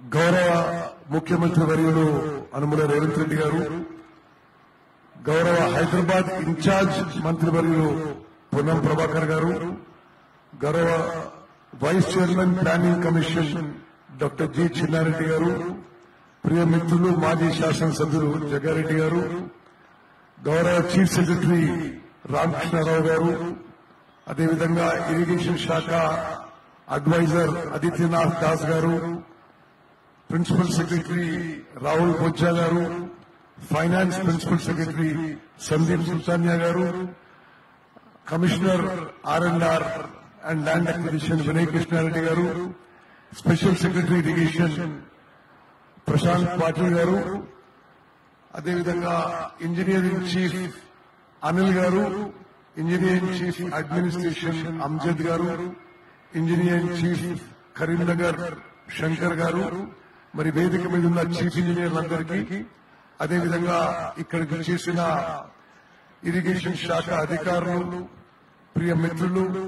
గౌరవ ముఖ్యమంత్రి వర్యులు అనుముల రేవంత్ రెడ్డి గారు, గౌరవ హైదరాబాద్ ఇన్ఛార్జ్ మంత్రి వర్యులు పొన్నం ప్రభాకర్ గారు, గౌరవ vice chairman planning commission doctor G Chinna Reddy గారు, ప్రియ మిత్రులు మాజీ శాసనసభ్యులు జగ్గారెడ్డి గారు, గౌరవ చీఫ్ సెక్రటరీ రామకృష్ణారావు గారు, అదేవిధంగా ఇరిగేషన్ శాఖ అడ్వైజర్ ఆదిత్యనాథ్ దాస్ గారు, ప్రిన్సిపల్ సెక్రటరీ రాహుల్ బొజ్జా గారు, finance principal secretary Sandeep Sultania గారు, commissioner R and R and land acquisition Vinay Krishna Reddy గారు, special secretary irrigation Prashant Patil గారు, అదేవిధంగా ఇంజనీరింగ్ చీఫ్ అనిల్ గారు, ఇంజనీరింగ్ చీఫ్ అడ్మినిస్ట్రేషన్ అమ్జద్ గారు, ఇంజనీరింగ్ చీఫ్ కరీంనగర్ శంకర్ గారు, మరి వేదిక మీద ఉన్న చీఫ్ ఇంజనీర్లందరికీ, అదేవిధంగా ఇక్కడికి చేసిన ఇరిగేషన్ శాఖ అధికారులు, ప్రియ మిత్రులు,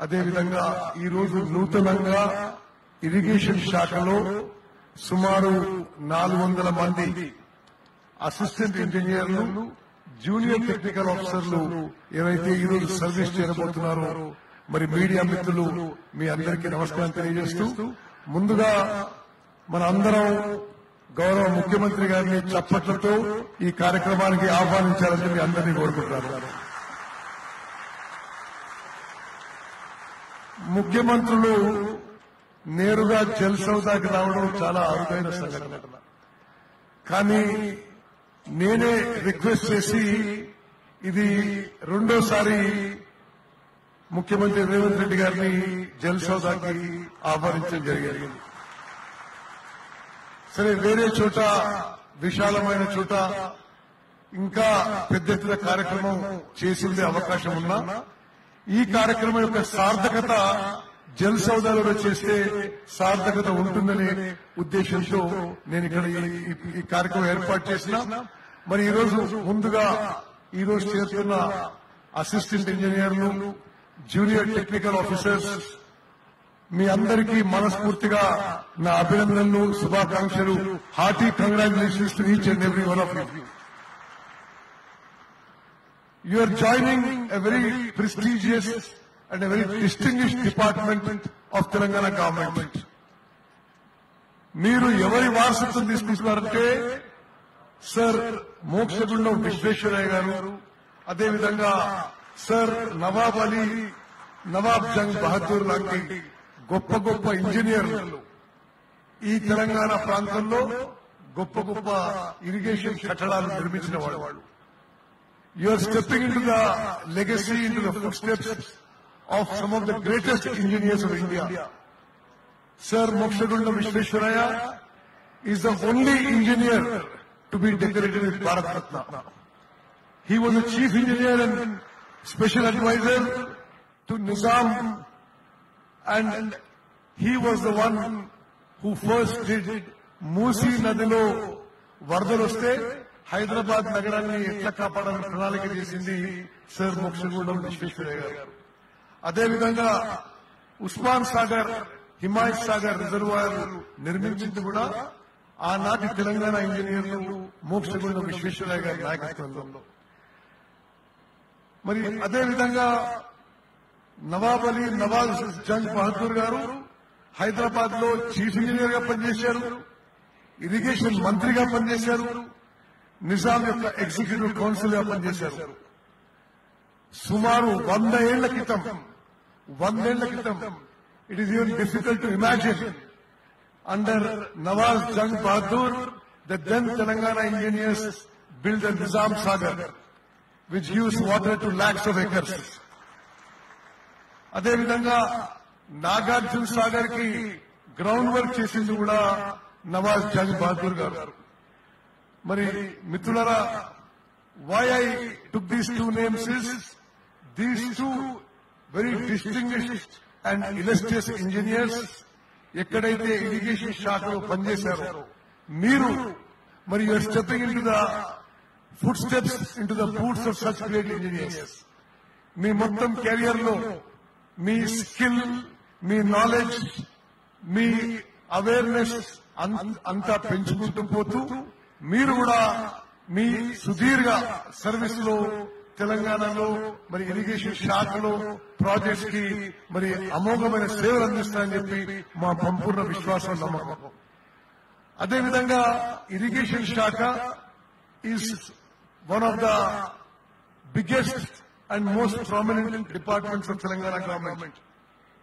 అదేవిధంగా ఈరోజు నూతనంగా ఇరిగేషన్ శాఖలో సుమారు 400 మంది అసిస్టెంట్ ఇంజనీర్లు, జూనియర్ టెక్నికల్ ఆఫీసర్లు ఏవైతే ఈరోజు సర్వీస్ చేయబోతున్నారో, మరి మీడియా మిత్రులు మీ అందరికీ నమస్కారం తెలియజేస్తూ, ముందుగా మన అందరం గౌరవ ముఖ్యమంత్రి గారిని చప్పట్లతో ఈ కార్యక్రమానికి ఆహ్వానించాలని మీ అందరినీ కోరుకుంటున్నారు. ముఖ్యమంత్రులు నేరుగా జల్ సౌదాకి రావడం చాలా అరుదైన సంఘటన. కానీ నేనే రిక్వెస్ట్ చేసి ఇది రెండోసారి ముఖ్యమంత్రి రేవంత్ రెడ్డి గారిని జల్ సౌదాకి ఆహ్వానించడం జరిగింది. సరే, వేరే చోట విశాలమైన చోట ఇంకా పెద్ద ఎత్తున కార్యక్రమం చేసిందే అవకాశం ఉన్నా, ఈ కార్యక్రమం యొక్క సార్థకత జల్ సౌదాలో చేస్తే సార్థకత ఉంటుందనే ఉద్దేశంతో నేను ఇక్కడ ఈ కార్యక్రమం ఏర్పాటు చేసిన. మరి ఈరోజు ముందుగా ఈరోజు చేస్తున్న అసిస్టెంట్ ఇంజనీర్లు, జూనియర్ టెక్నికల్ ఆఫీసర్స్ మీ అందరికీ మనస్ఫూర్తిగా నా అభినందనలు, శుభాకాంక్షలు. Hearty congratulations to each and every one of you. You are joining a very prestigious and a very distinguished department of Telangana government. మీరు ఎవరి వారసత్వం తీసుకుంటున్నారంటే సర్ మోక్షగుండం విశ్వేశ్వరయ్య గారు, అదేవిధంగా సర్ నవాబ్ అలీ, నవాబ్ జంగ్ బహదూర్ లాంటి గొప్ప గొప్ప ఇంజనీర్లు ఈ తెలంగాణ ప్రాంతంలో గొప్ప గొప్ప ఇరిగేషన్ కట్టడాలు నిర్మించిన వాళ్ళు. You are stepping into the legacy, into the footsteps of some of the greatest engineers of India. Sir Mokshagundam Vishweshwaraya is the only engineer to be decorated with Bharat Ratna. He was the chief engineer and special advisor to Nizam, and he was the one who first did Musi Nadilo Vardaloste Hyderabad నగరాన్ని ఎట్లా కాపాడాలని ప్రణాళిక చేసింది sir Mokshagundam Visvesvaraya గారు. అదేవిధంగా Osman Sagar, Himayat Sagar reservoir నిర్మించింది కూడా ఆనాటి తెలంగాణ ఇంజనీర్లు మోక్షగుండం విశ్వేశ్వరయ్య గారి నాయకత్వంలో. మరి అదేవిధంగా నవాబ్ అలీ, నవాబ్ జంగ్ బహదూర్ గారు హైదరాబాద్ లో చీఫ్ ఇంజనీర్ గా పనిచేశారు, ఇరిగేషన్ మంత్రిగా పనిచేశారు, నిజాం యొక్క ఎగ్జిక్యూటివ్ కౌన్సిల్ గా పనిచేశారు. సుమారు 100 ఏళ్ల క్రితం it is even difficult to imagine under Nawaz Jung Bahadur the then Telangana engineers build the Nizam Sagar which gives water to lakhs of acres. అదేవిధంగా నాగార్జున సాగర్ కి గ్రౌండ్ వర్క్ చేసింది కూడా నవాజ్ జంగ్ బహదూర్ గారు. మరి మిత్రులారా, why I took these two names is these two very distinguished and illustrious engineers ఎక్కడైతే irrigation శాఖలో పనిచేశారో మీరు మరి you are stepping into the footsteps, into the boots of such great engineers. మీ మొత్తం కెరియర్ లో మీ స్కిల్, మీ నాలెడ్జ్, మీ awareness అంతా పెంచుకుంటూ పోతూ మీరు కూడా మీ సుదీర్ఘ సర్వీస్ లో తెలంగాణలో మరి ఇరిగేషన్ శాఖలో ప్రాజెక్ట్స్ కి మరి అమోఘమైన సేవలు అందిస్తారని చెప్పి మా సంపూర్ణ విశ్వాసం నమ్మకం. అదేవిధంగా ఇరిగేషన్ శాఖ is one of the biggest and most prominent departments of Telangana government.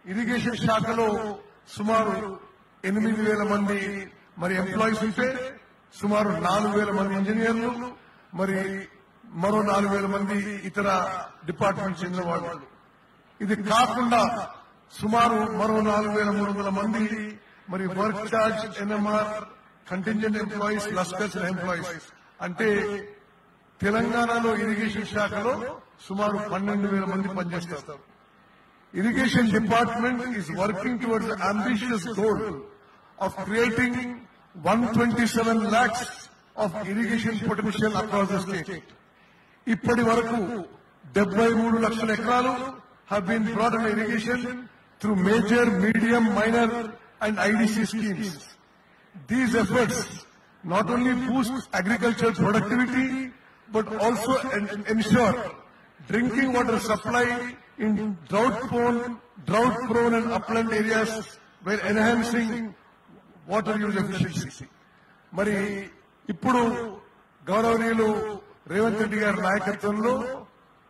Irrigation శాఖలో సుమారు 8,000 మంది మరి ఎంప్లాయీస్ ఉంటే సుమారు 4,000 మంది ఇంజనీర్లు మరి మరో 4,000 మంది ఇతర డిపార్ట్మెంట్స్ చెందిన వాళ్ళు. ఇది కాకుండా సుమారు మరో 4,300 మంది మరి work charge, NMR, contingent employees, లస్కర్స్ employees. అంటే తెలంగాణలో ఇరిగేషన్ శాఖలో సుమారు 12,000 మంది పనిచేస్తారు. Irrigation department is working towards the ambitious goal of creating 127 lakhs of irrigation potential across the state. ఇప్పటి వరకు 73 లక్షల ఎకరాలు have been brought under irrigation through major, medium, minor and IDC schemes. These efforts not only boost agricultural productivity but also ensure drinking water supply in drought-prone and upland areas while enhancing water use efficiency. మరి ఇప్పుడు గౌరవనీయులు రేవంత్ రెడ్డి గారి నాయకత్వంలో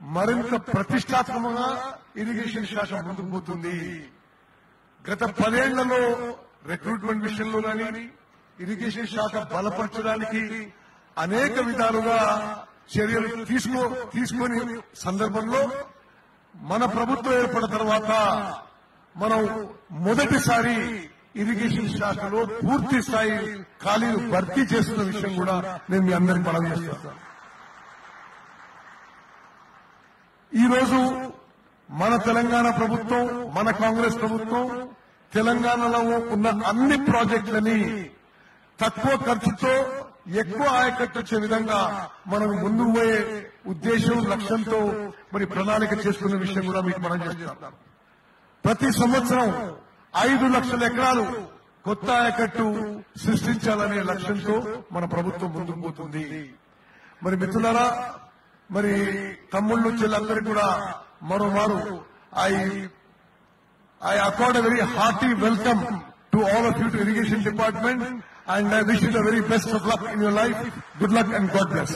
మరింత ప్రతిష్టాత్మకంగా irrigation శాఖ ముందుకు పోతుంది. గత 10 ఏళ్లలో రిక్రూట్మెంట్ విషయంలో కానీ ఇరిగేషన్ శాఖ బలపరచడానికి అనేక విధాలుగా చర్యలు తీసుకొని సందర్భంలో మన ప్రభుత్వం ఏర్పడిన తర్వాత మనం మొదటిసారి ఇరిగేషన్ శాఖలో పూర్తి స్థాయి ఖాళీలు భర్తీ చేస్తున్న విషయం కూడా నేను మీ అందరికీ మనం చేస్తాను. ఈ రోజు మన తెలంగాణ ప్రభుత్వం, మన కాంగ్రెస్ ప్రభుత్వం తెలంగాణలో ఉన్న అన్ని ప్రాజెక్టులని తక్కువ ఖర్చుతో ఎక్కువ ఆయకట్టు వచ్చే విధంగా మనం ముందుకు పోయే ఉద్దేశం, లక్ష్యంతో మరి ప్రణాళిక చేసుకున్న విషయం కూడా మీకు మనం చేస్తున్నాం. ప్రతి సంవత్సరం 5 లక్షల ఎకరాలు కొత్త ఆయకట్టు సృష్టించాలనే లక్ష్యంతో మన ప్రభుత్వం ముందుకు పోతుంది. మరి మిత్రులారా, మరి తమ్ముళ్ళు చెల్లెలందరికీ కూడా మరోమారు I accord a very hearty welcome to all of you to Irrigation Department, and I wish you the very best of luck in your life. Good luck and God bless.